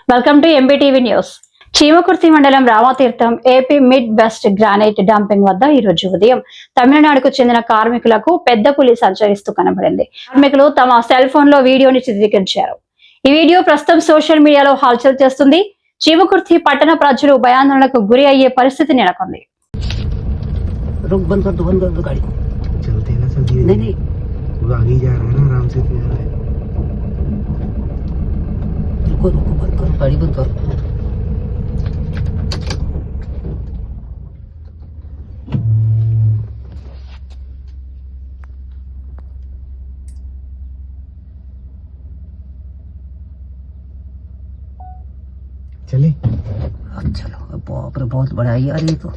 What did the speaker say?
Welcome to MBTV news. Chimakurthi మండలం Ramatheertham AP mid west granite dumping వద్ద ఈ రోజు ఉదయం తమిళనాడుకు చెందిన కార్మికులకు పెద్ద పులి సంచరిస్తూ కనబడింది. కార్మికులు తమ సెల్ ఫోన్ లో వీడియోని చిత్రీకరించారు. ఈ వీడియో ప్రస్తుతం సోషల్ మీడియాలో హల్చల్ చేస్తుంది. చీమకుర్తి పట్టణ ప్రజలు భయాందోళనకు గురి అయ్యే పరిస్థితి నెలకొంది. रुको बंद करो, गाड़ी बंद करो। चले चलो, बाप रे बहुत बड़ा है यार ये तो।